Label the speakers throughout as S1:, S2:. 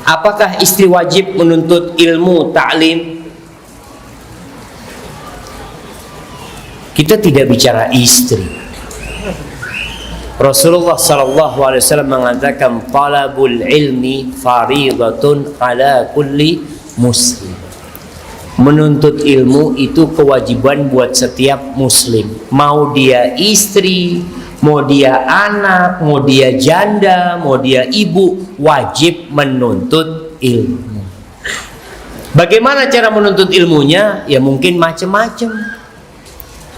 S1: Apakah istri wajib menuntut ilmu ta'lim? Kita tidak bicara istri. Rasulullah SAW mengatakan talabul ilmi faridatun ala kulli muslim. Menuntut ilmu itu kewajiban buat setiap muslim. Mau dia istri, mau dia anak, mau dia janda, mau dia ibu, wajib menuntut ilmu. Bagaimana cara menuntut ilmunya? Ya mungkin macam-macam.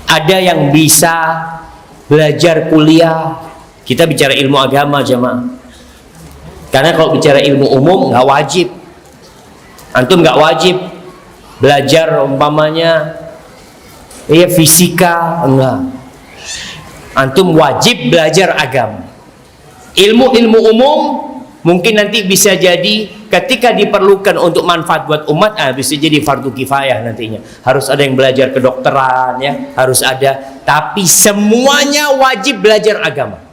S1: Ada yang bisa belajar kuliah. Kita bicara ilmu agama, jemaah. Karena kalau bicara ilmu umum nggak wajib. Antum nggak wajib belajar umpamanya fisika, enggak. Antum wajib belajar agama. Ilmu-ilmu umum mungkin nanti bisa jadi ketika diperlukan untuk manfaat buat umat, bisa jadi fardu kifayah nantinya. Harus ada yang belajar kedokteran, ya, harus ada. Tapi semuanya wajib belajar agama.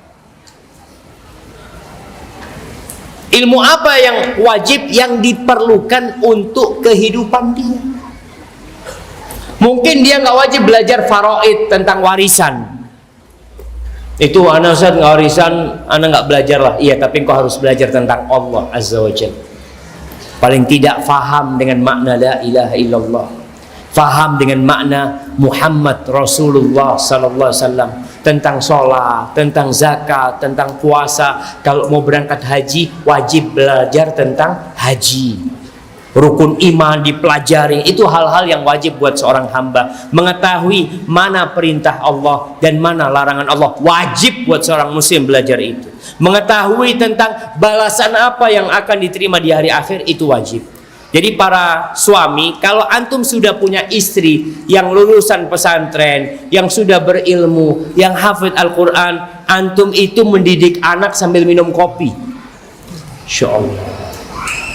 S1: Ilmu apa yang wajib, yang diperlukan untuk kehidupan dia? Mungkin dia nggak wajib belajar faraid tentang warisan. Itu anak Ustaz nggak warisan, anak nggak belajar lah. Iya, tapi engkau harus belajar tentang Allah Azza wa Jalla. Paling tidak faham dengan makna la ilaha illallah, faham dengan makna Muhammad Rasulullah sallallahu alaihi wasallam, tentang sholat, tentang zakat, tentang puasa. Kalau mau berangkat haji, wajib belajar tentang haji. Rukun iman dipelajari. Itu hal-hal yang wajib buat seorang hamba. Mengetahui mana perintah Allah dan mana larangan Allah, wajib buat seorang muslim belajar itu. Mengetahui tentang balasan apa yang akan diterima di hari akhir, itu wajib. Jadi para suami, kalau antum sudah punya istri yang lulusan pesantren, yang sudah berilmu, yang hafid Al-Quran, antum itu mendidik anak sambil minum kopi. Insya Allah,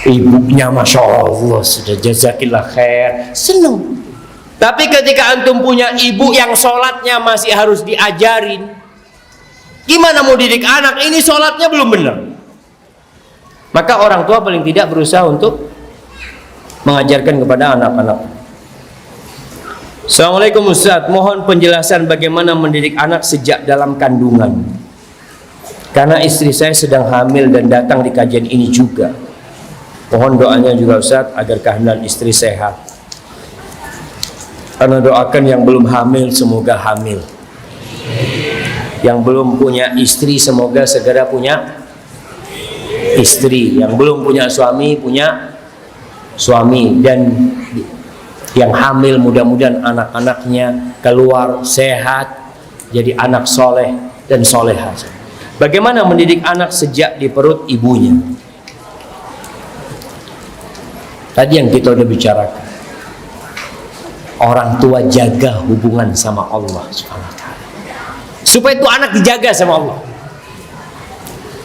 S1: ibunya Masya Allah sudah jazakillah khair, senang. Tapi ketika antum punya ibu yang sholatnya masih harus diajarin, gimana mau didik anak? Ini sholatnya belum benar. Maka orang tua paling tidak berusaha untuk mengajarkan kepada anak-anak. Assalamualaikum Ustaz, mohon penjelasan bagaimana mendidik anak sejak dalam kandungan. Karena istri saya sedang hamil dan datang di kajian ini juga. Mohon doanya juga Ustaz agar kehamilan istri sehat. Karena doakan yang belum hamil semoga hamil. Yang belum punya istri semoga segera punya istri. Yang belum punya suami punya suami. Dan yang hamil mudah-mudahan anak-anaknya keluar sehat, jadi anak soleh dan solehah. Bagaimana mendidik anak sejak di perut ibunya? Tadi yang kita udah bicarakan, orang tua jaga hubungan sama Allah Subhanahu wa ta'ala, supaya itu anak dijaga sama Allah.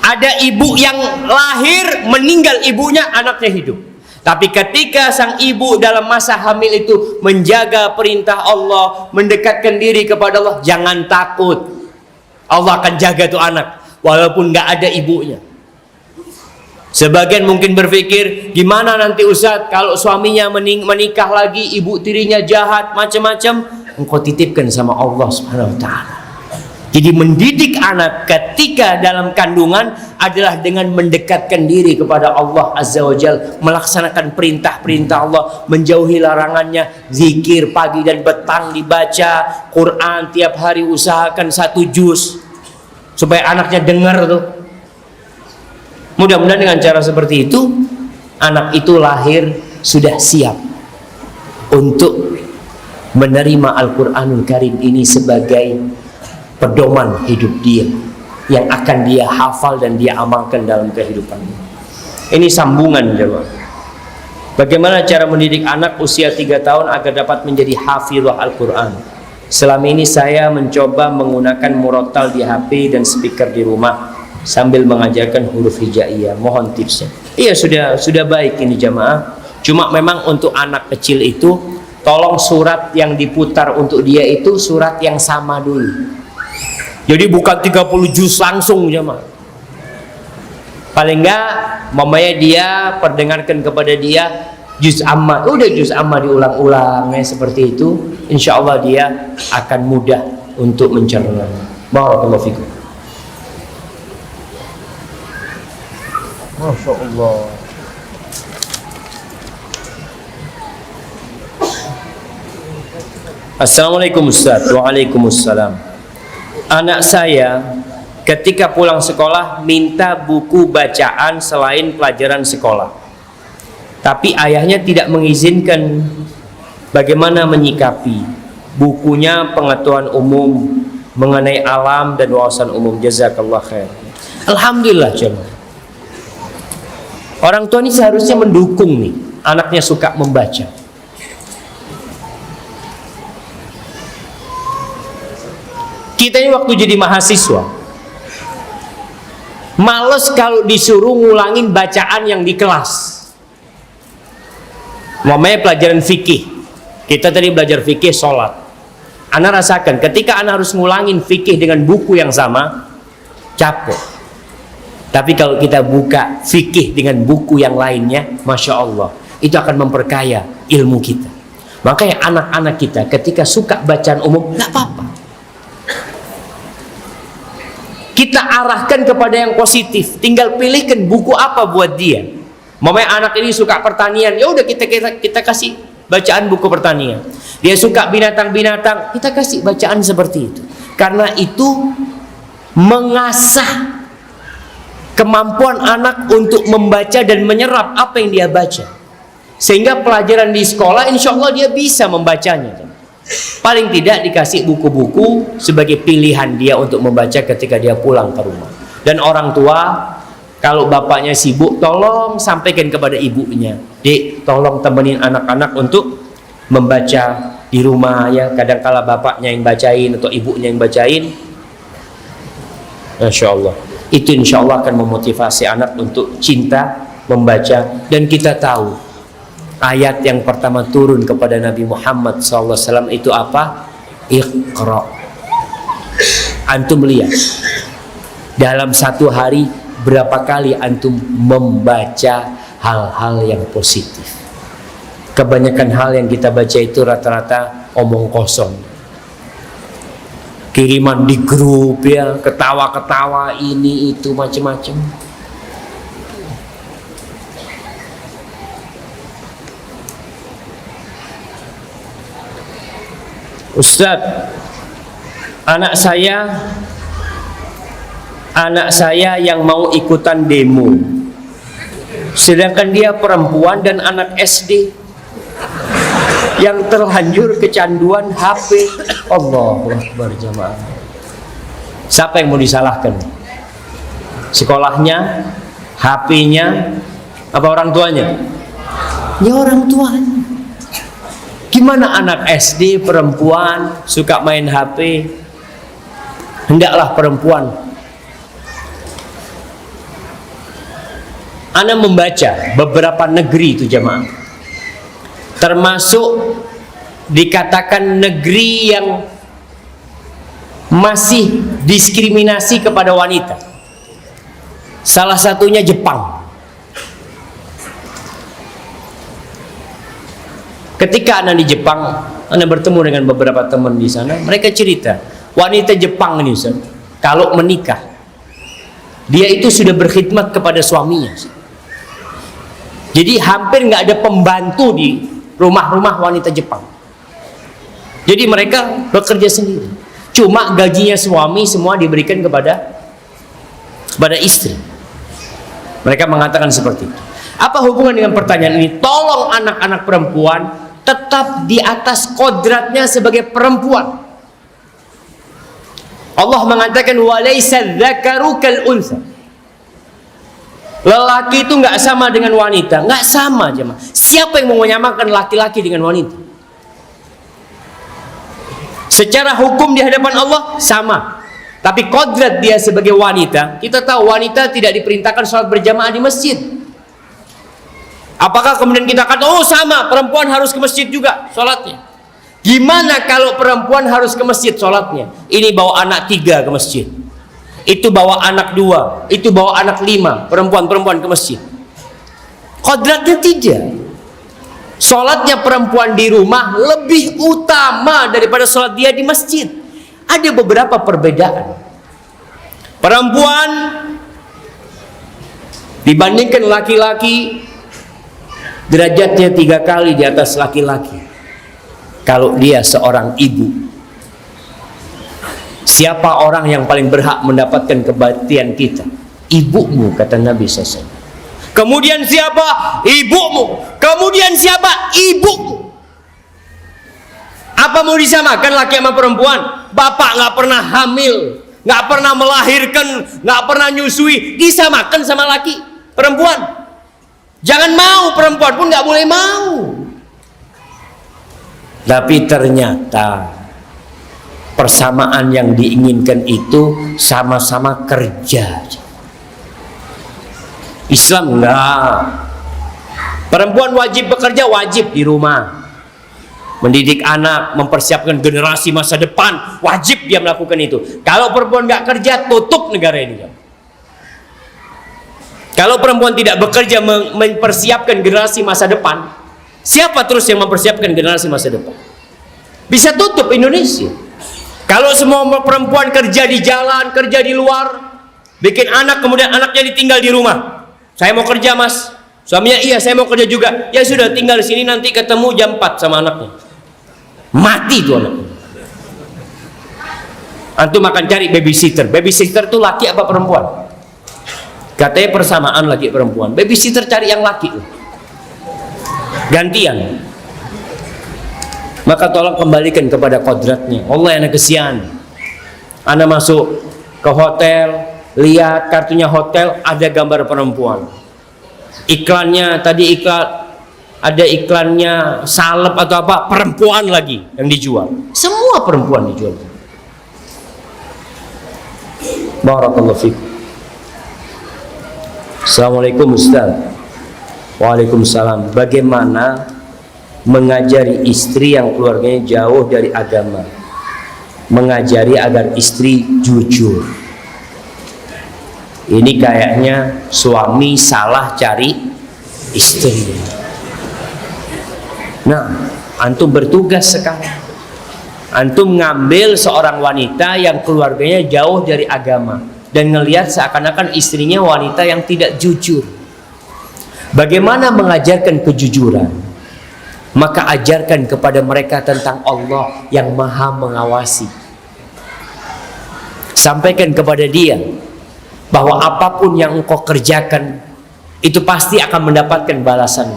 S1: Ada ibu yang lahir meninggal ibunya, anaknya hidup. Tapi ketika sang ibu dalam masa hamil itu menjaga perintah Allah, mendekatkan diri kepada Allah, jangan takut, Allah akan jaga tuh anak walaupun nggak ada ibunya. Sebagian mungkin berpikir, gimana nanti Ustaz kalau suaminya menikah lagi, ibu tirinya jahat, macam-macam. Engkau titipkan sama Allah Subhanahu wa ta'ala. Jadi mendidik anak ketika dalam kandungan adalah dengan mendekatkan diri kepada Allah Azza wa Jalla, melaksanakan perintah-perintah Allah, menjauhi larangannya, zikir pagi dan petang dibaca, Quran tiap hari usahakan 1 juz supaya anaknya dengar tuh. Mudah-mudahan dengan cara seperti itu, anak itu lahir sudah siap untuk menerima Al-Quranul Karim ini sebagai pedoman hidup dia, yang akan dia hafal dan dia amalkan dalam kehidupannya. Ini sambungan, jemaah. Bagaimana cara mendidik anak usia 3 tahun agar dapat menjadi hafizah Al-Quran? Selama ini saya mencoba menggunakan murotal di HP dan speaker di rumah sambil mengajarkan huruf hijaiyah. Mohon tipsnya. Iya, sudah baik ini jamaah. Cuma memang untuk anak kecil itu, tolong surat yang diputar untuk dia itu surat yang sama dulu. Jadi bukan 30 juz langsung jamaah. Paling enggak mamanya dia perdengarkan kepada dia juz amma, udah juz amma diulang-ulang ya, seperti itu, insya Allah dia akan mudah untuk mencerna. Barakallahu fikum.
S2: Masya Allah.
S1: Assalamualaikum Ustaz. Waalaikumsalam. Anak saya ketika pulang sekolah minta buku bacaan selain pelajaran sekolah, tapi ayahnya tidak mengizinkan. Bagaimana menyikapi? Bukunya pengetahuan umum mengenai alam dan wawasan umum. Jazakallah khair. Alhamdulillah jemaah. Orang tua ini seharusnya mendukung nih anaknya suka membaca. Kita ini waktu jadi mahasiswa males kalau disuruh ngulangin bacaan yang di kelas. Mamanya pelajaran fikih, kita tadi belajar fikih sholat. Ana rasakan ketika ana harus ngulangin fikih dengan buku yang sama, capek. Tapi kalau kita buka fikih dengan buku yang lainnya, Masya Allah, itu akan memperkaya ilmu kita. Makanya anak-anak kita ketika suka bacaan umum, nggak apa-apa, kita arahkan kepada yang positif. Tinggal pilihkan buku apa buat dia. Mamanya anak ini suka pertanian, ya udah kita kasih bacaan buku pertanian. Dia suka binatang-binatang, kita kasih bacaan seperti itu. Karena itu mengasah kemampuan anak untuk membaca dan menyerap apa yang dia baca, sehingga pelajaran di sekolah insya Allah dia bisa membacanya. Paling tidak dikasih buku-buku sebagai pilihan dia untuk membaca ketika dia pulang ke rumah. Dan orang tua, kalau bapaknya sibuk, tolong sampaikan kepada ibunya, Dek, tolong temenin anak-anak untuk membaca di rumah ya. Kadang-kala bapaknya yang bacain atau ibunya yang bacain. Masya Allah, itu insya Allah akan memotivasi anak untuk cinta membaca. Dan kita tahu ayat yang pertama turun kepada Nabi Muhammad SAW itu apa? Iqra. Antum lihat dalam satu hari berapa kali antum membaca hal-hal yang positif. Kebanyakan hal yang kita baca itu rata-rata omong kosong, kiriman di grup ya, ketawa-ketawa ini itu macam-macam. Ustadz, anak saya yang mau ikutan demo, sedangkan dia perempuan dan anak SD yang terlanjur kecanduan HP. Allahu Akbar jamaah. Siapa yang mau disalahkan? Sekolahnya, HP-nya, apa orang tuanya? Ya orang tuanya. Gimana anak SD perempuan suka main HP? Hendaklah perempuan. Ana membaca beberapa negeri itu jamaah, termasuk dikatakan negeri yang masih diskriminasi kepada wanita. Salah satunya Jepang. Ketika Ana di Jepang, Ana bertemu dengan beberapa teman di sana. Mereka cerita, wanita Jepang ini, kalau menikah, dia itu sudah berkhidmat kepada suaminya. Jadi hampir nggak ada pembantu di rumah-rumah wanita Jepang. Jadi mereka bekerja sendiri. Cuma gajinya suami semua diberikan kepada istri. Mereka mengatakan seperti itu. Apa hubungan dengan pertanyaan ini? Tolong anak-anak perempuan tetap di atas kodratnya sebagai perempuan. Allah mengatakan walaysa dzakaru kal unsa. Lelaki itu nggak sama dengan wanita, nggak sama jemaah. Siapa yang mau menyamakan laki-laki dengan wanita? Secara hukum di hadapan Allah sama, tapi kodrat dia sebagai wanita, kita tahu wanita tidak diperintahkan sholat berjamaah di masjid. Apakah kemudian kita kata, oh sama, perempuan harus ke masjid juga sholatnya? Gimana kalau perempuan harus ke masjid sholatnya? Ini bawa anak 3 ke masjid, itu bawa anak 2, itu bawa anak 5, perempuan-perempuan ke masjid. Kodratnya tidak. Sholatnya perempuan di rumah lebih utama daripada sholat dia di masjid. Ada beberapa perbedaan. Perempuan dibandingkan laki-laki derajatnya 3 kali di atas laki-laki. Kalau dia seorang ibu, siapa orang yang paling berhak mendapatkan kebaktian kita? Ibumu, kata Nabi SAW. Kemudian siapa? Ibumu. Kemudian siapa? Ibumu. Apa mau disamakan laki sama perempuan? Bapak nggak pernah hamil, nggak pernah melahirkan, nggak pernah nyusui, disamakan sama laki perempuan? Jangan mau, perempuan pun nggak boleh mau. Tapi ternyata persamaan yang diinginkan itu sama-sama kerja. Islam enggak. Perempuan wajib bekerja, wajib di rumah. Mendidik anak, mempersiapkan generasi masa depan, wajib dia melakukan itu. Kalau perempuan nggak kerja, tutup negara ini. Kalau perempuan tidak bekerja mempersiapkan generasi masa depan, siapa terus yang mempersiapkan generasi masa depan? Bisa tutup Indonesia. Kalau semua perempuan kerja di jalan, kerja di luar, bikin anak, kemudian anaknya ditinggal di rumah. Saya mau kerja, Mas. Suaminya, iya saya mau kerja juga. Ya sudah, tinggal di sini, nanti ketemu jam 4 sama anaknya. Mati tuh anaknya. Antum akan cari babysitter. Babysitter tuh laki apa perempuan? Katanya persamaan laki perempuan. Babysitter cari yang laki. Gantian. Maka tolong kembalikan kepada kodratnya. Allah yang kesian. Anda masuk ke hotel, lihat kartunya hotel, ada gambar perempuan. Iklannya tadi ada iklannya salep atau apa, perempuan lagi yang dijual. Semua perempuan dijual. Barakallahu fiik. Assalamualaikum Ustaz. Waalaikumsalam. Bagaimana mengajari istri yang keluarganya jauh dari agama? Mengajari agar istri jujur. Ini kayaknya suami salah cari istri. Nah, antum bertugas sekarang. Antum ngambil seorang wanita yang keluarganya jauh dari agama dan ngelihat seakan-akan istrinya wanita yang tidak jujur. Bagaimana mengajarkan kejujuran? Maka ajarkan kepada mereka tentang Allah yang Maha mengawasi. Sampaikan kepada dia bahwa apapun yang engkau kerjakan itu pasti akan mendapatkan balasan.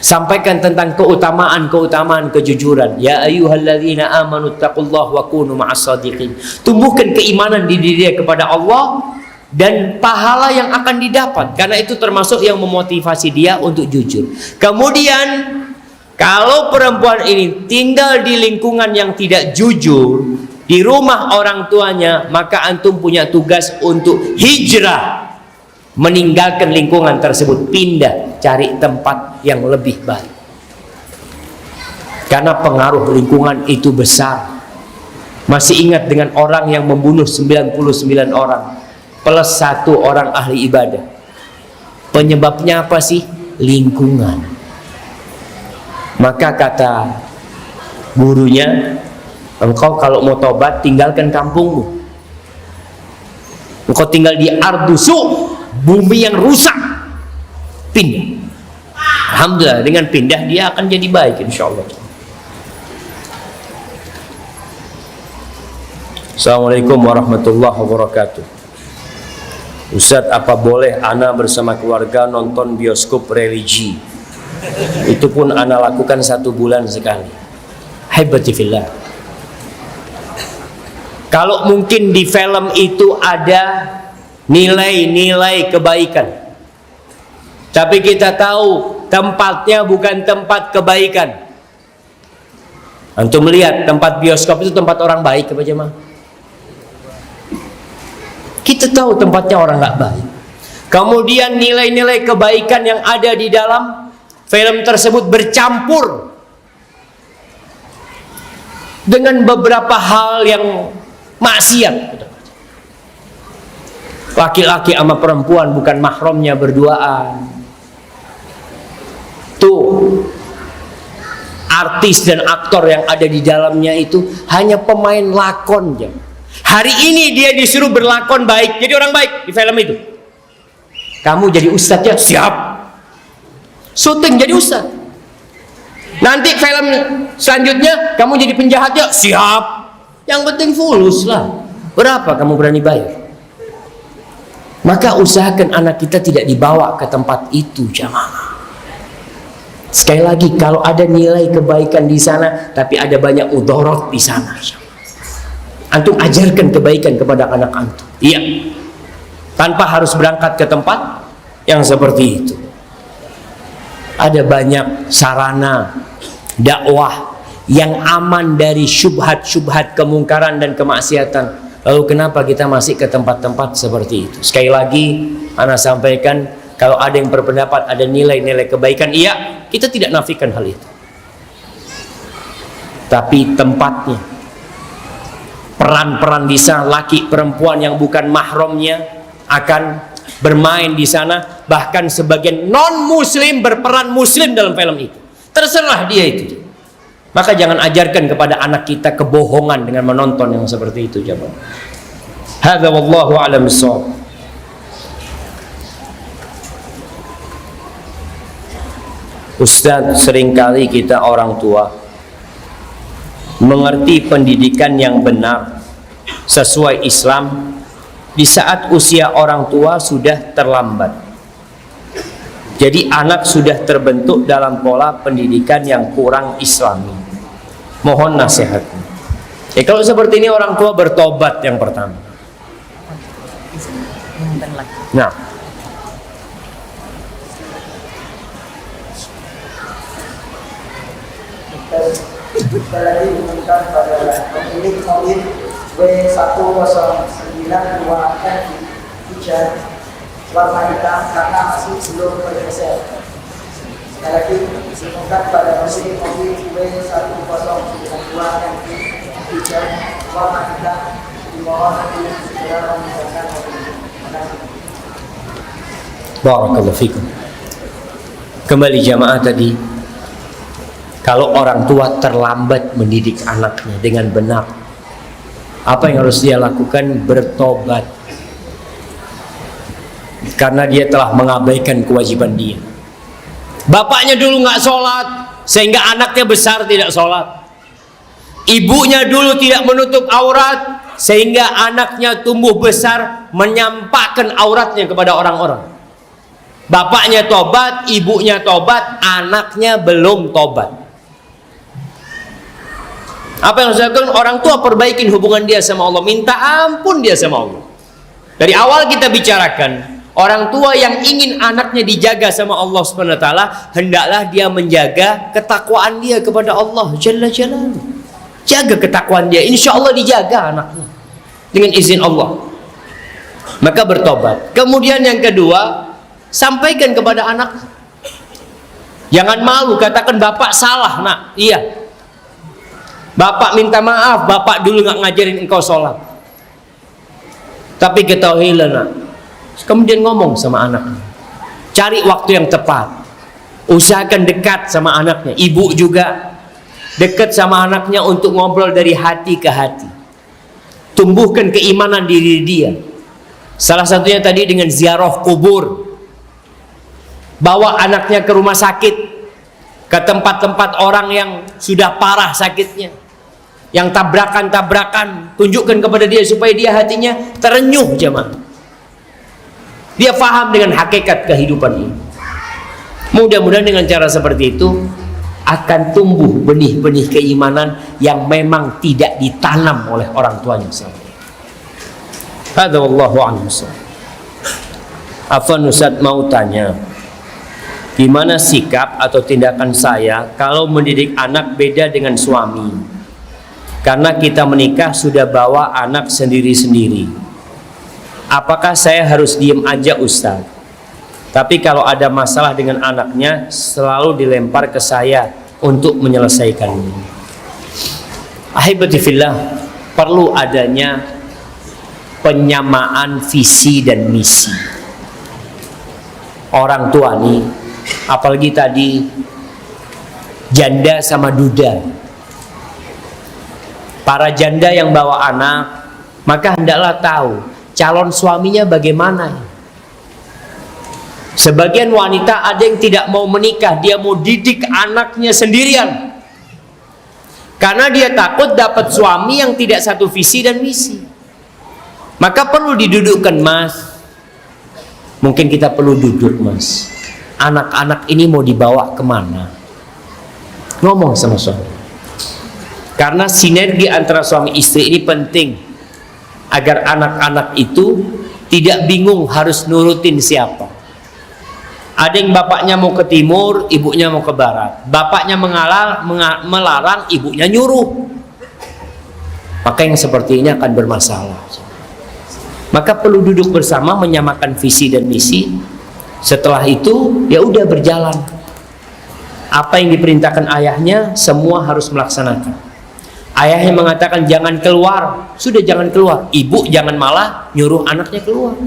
S1: Sampaikan tentang keutamaan kejujuran. Ya ayyuhalladzina amanu taqullaha wa kunu ma'as-shadiqin. Tumbuhkan keimanan di diri dia kepada Allah dan pahala yang akan didapat, karena itu termasuk yang memotivasi dia untuk jujur. Kemudian kalau perempuan ini tinggal di lingkungan yang tidak jujur, di rumah orang tuanya, maka antum punya tugas untuk hijrah, meninggalkan lingkungan tersebut, pindah, cari tempat yang lebih baik. Karena pengaruh lingkungan itu besar. Masih ingat dengan orang yang membunuh 99 orang plus 1 orang ahli ibadah? Penyebabnya apa sih? Lingkungan. Maka kata gurunya, engkau kalau mau tobat tinggalkan kampungmu. Engkau tinggal di ardusu, bumi yang rusak, pindah. Alhamdulillah, dengan pindah dia akan jadi baik insyaallah. Assalamualaikum warahmatullahi wabarakatuh. Ustaz, apa boleh ana bersama keluarga nonton bioskop religi? Itu pun ana lakukan 1 bulan sekali. Haibati fillah. Kalau mungkin di film itu ada nilai-nilai kebaikan, tapi kita tahu tempatnya bukan tempat kebaikan. Antum melihat tempat bioskop itu tempat orang baik apa jemaah? Kita tahu tempatnya orang nggak baik. Kemudian nilai-nilai kebaikan yang ada di dalam film tersebut bercampur dengan beberapa hal yang maksiat. Laki-laki sama perempuan bukan mahramnya berduaan. Tuh, artis dan aktor yang ada di dalamnya itu hanya pemain lakon. Hari ini dia disuruh berlakon baik, jadi orang baik di film itu. Kamu jadi ustadz ya? Siap. Syuting jadi ustadz. Nanti film selanjutnya kamu jadi penjahat ya? Siap. Yang penting fulus lah. Berapa kamu berani bayar? Maka usahakan anak kita tidak dibawa ke tempat itu, jamaah. Sekali lagi, kalau ada nilai kebaikan di sana, tapi ada banyak udharot di sana, antum ajarkan kebaikan kepada anak antum. Iya, tanpa harus berangkat ke tempat yang seperti itu. Ada banyak sarana dakwah yang aman dari syubhat-syubhat kemungkaran dan kemaksiatan. Lalu kenapa kita masih ke tempat-tempat seperti itu? Sekali lagi, ana sampaikan, kalau ada yang berpendapat ada nilai-nilai kebaikan, iya, kita tidak nafikan hal itu. Tapi tempatnya, peran-peran di sana, laki perempuan yang bukan mahramnya akan bermain di sana, bahkan sebagian non-muslim berperan muslim dalam film itu. Terserah dia itu. Maka jangan ajarkan kepada anak kita kebohongan dengan menonton yang seperti itu, jemaah. Hadza wallahu a'lam bissawab. Ustaz, seringkali kita orang tua mengerti pendidikan yang benar sesuai Islam di saat usia orang tua sudah terlambat. Jadi anak sudah terbentuk dalam pola pendidikan yang kurang islami. Mohon nasihatnya. Kalau seperti ini orang tua bertobat yang pertama. Nah,
S2: kita lagi umumkan pada pemilik mobil W1092F hujan warna hitam karena masih belum bergeser. Sekali lagi umumkan pada pemilik mobil W1092F hujan warna hitam, dimohon untuk segera meninggalkan mobil.
S1: barakallahu fikum. Kembali jamaah tadi, kalau orang tua terlambat mendidik anaknya dengan benar, apa yang harus dia lakukan? Bertobat, karena dia telah mengabaikan kewajiban dia. Bapaknya dulu nggak sholat sehingga anaknya besar tidak sholat. Ibunya dulu tidak menutup aurat sehingga anaknya tumbuh besar menyampakkan auratnya kepada orang-orang. Bapaknya tobat, ibunya tobat, anaknya belum tobat. Apa yang harus dilakukan? Orang tua perbaikin hubungan dia sama Allah, minta ampun dia sama Allah. Dari awal kita bicarakan, orang tua yang ingin anaknya dijaga sama Allah SWT, hendaklah dia menjaga ketakwaan dia kepada Allah Jalla Jalaluhu. Jaga ketakwaan dia, insya Allah dijaga anaknya dengan izin Allah. Maka bertobat. Kemudian yang kedua, sampaikan kepada anak. Jangan malu, katakan bapak salah nak. Iya, bapak minta maaf, bapak dulu nggak ngajarin engkau sholat. Tapi ketahuilah nak. Kemudian ngomong sama anaknya, cari waktu yang tepat, usahakan dekat sama anaknya. Ibu juga dekat sama anaknya untuk ngobrol dari hati ke hati, tumbuhkan keimanan diri dia. Salah satunya tadi dengan ziarah kubur, bawa anaknya ke rumah sakit, ke tempat-tempat orang yang sudah parah sakitnya, yang tabrakan-tabrakan, tunjukkan kepada dia supaya dia hatinya terenyuh jemaah. Dia faham dengan hakikat kehidupan ini. Mudah-mudahan dengan cara seperti itu akan tumbuh benih-benih keimanan yang memang tidak ditanam oleh orang tuanya sendiri. Hadza wallahu a'lam. Afwan Ustaz, mau tanya, gimana sikap atau tindakan saya kalau mendidik anak beda dengan suami? Karena kita menikah sudah bawa anak sendiri-sendiri. Apakah saya harus diem aja Ustaz? Tapi kalau ada masalah dengan anaknya selalu dilempar ke saya untuk menyelesaikannya. Ahibati fillah, perlu adanya penyamaan visi dan misi. Orang tua nih, apalagi tadi janda sama duda, para janda yang bawa anak, maka hendaklah tahu calon suaminya bagaimana. Sebagian wanita ada yang tidak mau menikah, dia mau didik anaknya sendirian karena dia takut dapat suami yang tidak satu visi dan misi. Maka perlu didudukkan, Mas. Mungkin kita perlu duduk, Mas. Anak-anak ini mau dibawa kemana? Ngomong sama suami. Karena sinergi antara suami istri ini penting agar anak-anak itu tidak bingung harus nurutin siapa. Ada yang bapaknya mau ke timur, ibunya mau ke barat. Bapaknya melarang, ibunya nyuruh. Maka yang seperti ini akan bermasalah. Maka perlu duduk bersama, menyamakan visi dan misi. Setelah itu ya udah berjalan. Apa yang diperintahkan ayahnya semua harus melaksanakan. Ayahnya mengatakan jangan keluar, sudah jangan keluar. Ibu jangan malah nyuruh anaknya keluar.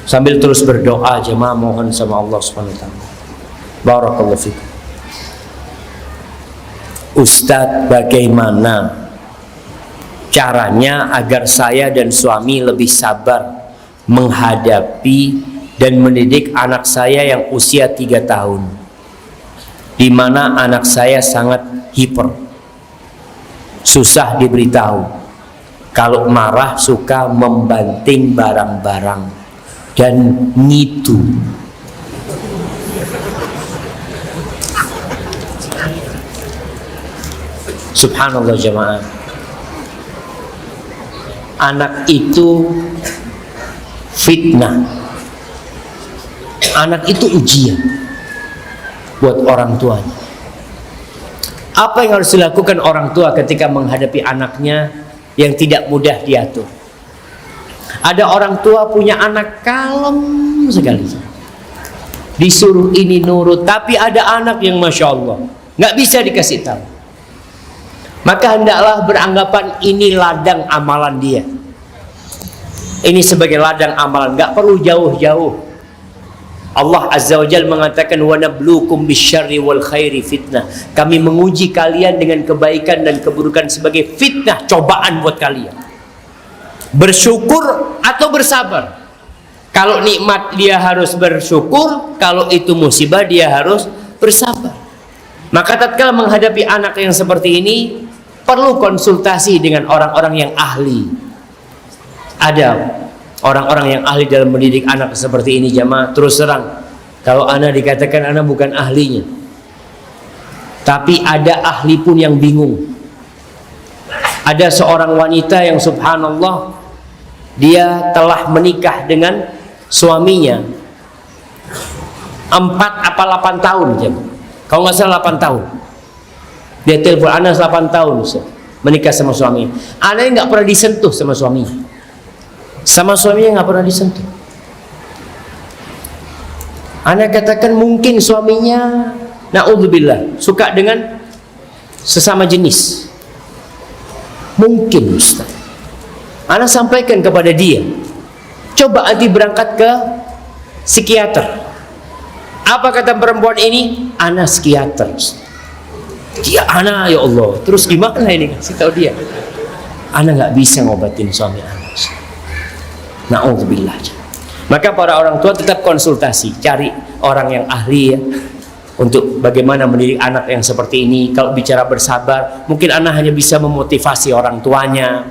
S1: Sambil terus berdoa, jemaah mohon sama Allah Subhanahu wa taala. Barakallahu fikum. Ustadz, bagaimana caranya agar saya dan suami lebih sabar menghadapi dan mendidik anak saya yang usia 3 tahun, di mana anak saya sangat hiper, susah diberitahu, kalau marah suka membanting barang-barang dan ngitu. Subhanallah jemaah, anak itu fitnah, anak itu ujian buat orang tuanya. Apa yang harus dilakukan orang tua ketika menghadapi anaknya yang tidak mudah diatur? Ada orang tua punya anak kalem sekali, disuruh ini nurut, tapi ada anak yang masya Allah nggak bisa dikasih tahu. Maka hendaklah beranggapan ini ladang amalan dia. Ini sebagai ladang amalan, nggak perlu jauh-jauh. Allah Azza wa Jalla mengatakan wa nabluukum bisyarri wal khairi fitnah. Kami menguji kalian dengan kebaikan dan keburukan sebagai fitnah, cobaan buat kalian. Bersyukur atau bersabar. Kalau nikmat dia harus bersyukur, kalau itu musibah dia harus bersabar. Maka tatkala menghadapi anak yang seperti ini perlu konsultasi dengan orang-orang yang ahli. Ada orang-orang yang ahli dalam mendidik anak seperti ini jamaah. Terus terang, kalau ana dikatakan ana bukan ahlinya, tapi ada ahli pun yang bingung. Ada seorang wanita yang subhanallah dia telah menikah dengan suaminya 4 apa 8 tahun jemaah. Kalau nggak salah 8 tahun. Dia telepon ana 8 tahun Ustaz, menikah sama suaminya. Ana nggak pernah disentuh sama suaminya. Sama suaminya nggak pernah disentuh. Ana katakan mungkin suaminya naudzubillah suka dengan sesama jenis. Mungkin Ustaz. Ana sampaikan kepada dia, coba nanti berangkat ke psikiater. Apa kata perempuan ini? Ana psikiater. Dia ana ya Allah. Terus gimana ini? Kasih tahu dia. Ana nggak bisa ngobatin suami ana. Na'udzubillah. Maka para orang tua tetap konsultasi, cari orang yang ahli ya, untuk bagaimana mendidik anak yang seperti ini. Kalau bicara bersabar, mungkin anak hanya bisa memotivasi orang tuanya.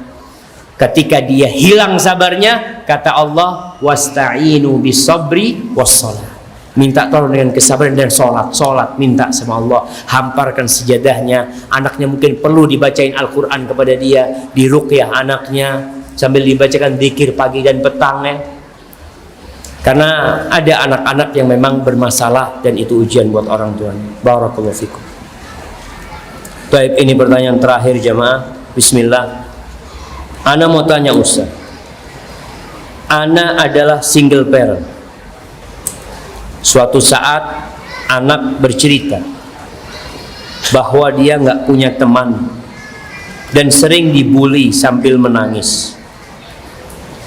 S1: Ketika dia hilang sabarnya, kata Allah, wasta'inu bisabri wassalah. Minta tolong dengan kesabaran dan sholat, minta sama Allah, hamparkan sejadahnya. Anaknya mungkin perlu dibacain Al-Quran kepada dia, diruqyah anaknya, sambil dibacakan zikir pagi dan petang ya. Karena ada anak-anak yang memang bermasalah dan itu ujian buat orang tuanya. Barakallahu fikum. Baik, ini pertanyaan terakhir jamaah. Bismillah. Ana mau tanya Ustaz. Ana adalah single parent. Suatu saat anak bercerita bahwa dia nggak punya teman dan sering dibully sambil menangis.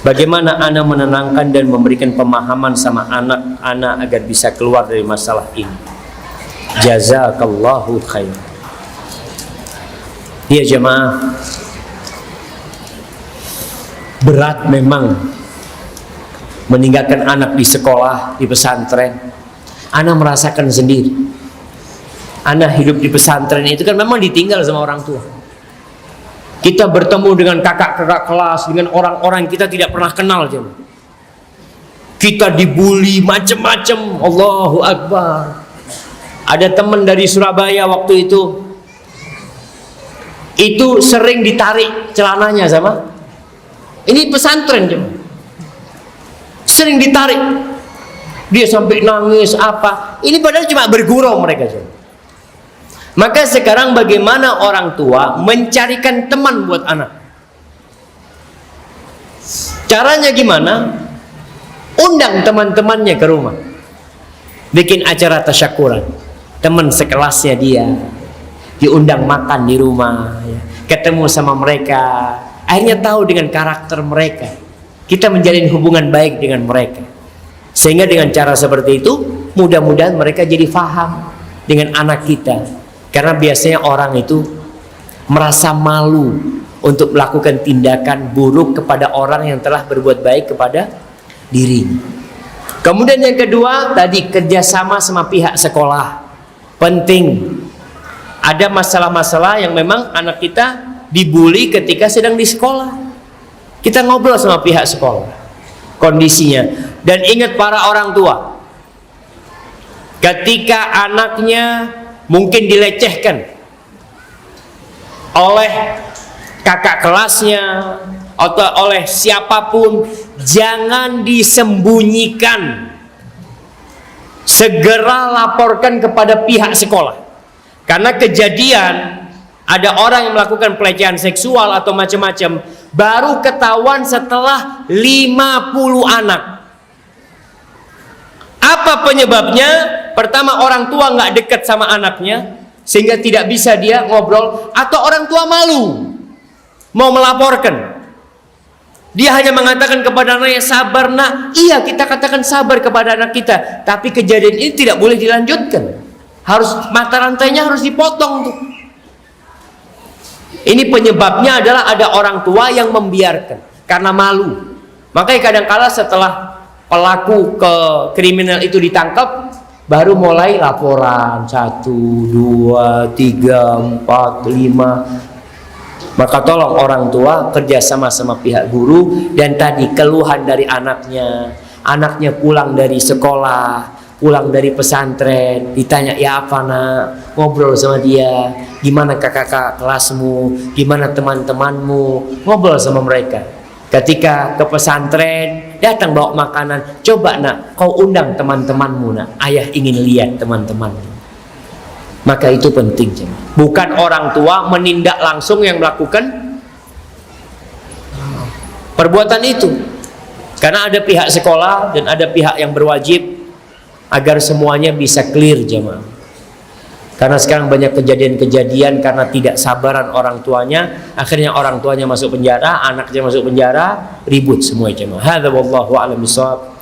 S1: Bagaimana ana menenangkan dan memberikan pemahaman sama anak ana agar bisa keluar dari masalah ini? Jazakallahu khair. Ya jemaah, berat memang meninggalkan anak di sekolah, di pesantren. Ana merasakan sendiri. Ana hidup di pesantren itu kan memang ditinggal sama orang tua. Kita bertemu dengan kakak-kakak kelas, dengan orang-orang yang kita tidak pernah kenal, jemaah. Kita dibully macam-macam. Allahu Akbar. Ada teman dari Surabaya waktu itu sering ditarik celananya sama. Ini pesantren, jemaah. Sering ditarik. Dia sampai nangis apa. Ini padahal cuma bergurau mereka, jemaah. Maka sekarang bagaimana orang tua mencarikan teman buat anak? Caranya gimana? Undang teman-temannya ke rumah. Bikin acara tasyakuran. Teman sekelasnya dia diundang makan di rumah, ketemu sama mereka. Akhirnya tahu dengan karakter mereka. Kita menjalin hubungan baik dengan mereka. Sehingga dengan cara seperti itu, mudah-mudahan mereka jadi faham dengan anak kita. Karena biasanya orang itu merasa malu untuk melakukan tindakan buruk kepada orang yang telah berbuat baik kepada dirinya. Kemudian yang kedua tadi, kerjasama sama pihak sekolah penting. Ada masalah-masalah yang memang anak kita dibully ketika sedang di sekolah. Kita ngobrol sama pihak sekolah kondisinya. Dan ingat para orang tua, ketika anaknya mungkin dilecehkan oleh kakak kelasnya atau oleh siapapun, jangan disembunyikan. Segera laporkan kepada pihak sekolah. Karena kejadian ada orang yang melakukan pelecehan seksual atau macam-macam baru ketahuan setelah 50 anak. Apa penyebabnya? Pertama, orang tua nggak dekat sama anaknya sehingga tidak bisa dia ngobrol, atau orang tua malu mau melaporkan. Dia hanya mengatakan kepada anaknya, sabar nak. Iya, kita katakan sabar kepada anak kita, tapi kejadian ini tidak boleh dilanjutkan. Harus mata rantainya harus dipotong tuh. Ini penyebabnya adalah ada orang tua yang membiarkan karena malu. Makanya kadang-kala setelah pelaku kriminal itu ditangkap, baru mulai laporan 1, 2, 3, 4, 5. Maka tolong orang tua kerjasama sama pihak guru. Dan tadi keluhan dari anaknya pulang dari sekolah, pulang dari pesantren, ditanya ya apa nak, ngobrol sama dia, gimana kakak kelasmu, gimana teman-temanmu, ngobrol sama mereka. Ketika ke pesantren, datang bawa makanan, coba nak, kau undang teman-temanmu nak, ayah ingin lihat teman-temanmu. Maka itu penting, bukan orang tua menindak langsung yang melakukan perbuatan itu. Karena ada pihak sekolah dan ada pihak yang berwajib agar semuanya bisa clear, jemaah. Karena sekarang banyak kejadian-kejadian karena tidak sabaran orang tuanya, akhirnya orang tuanya masuk penjara, anaknya masuk penjara, ribut semua, jemaah. Hadza wallahu a'lam bishawab.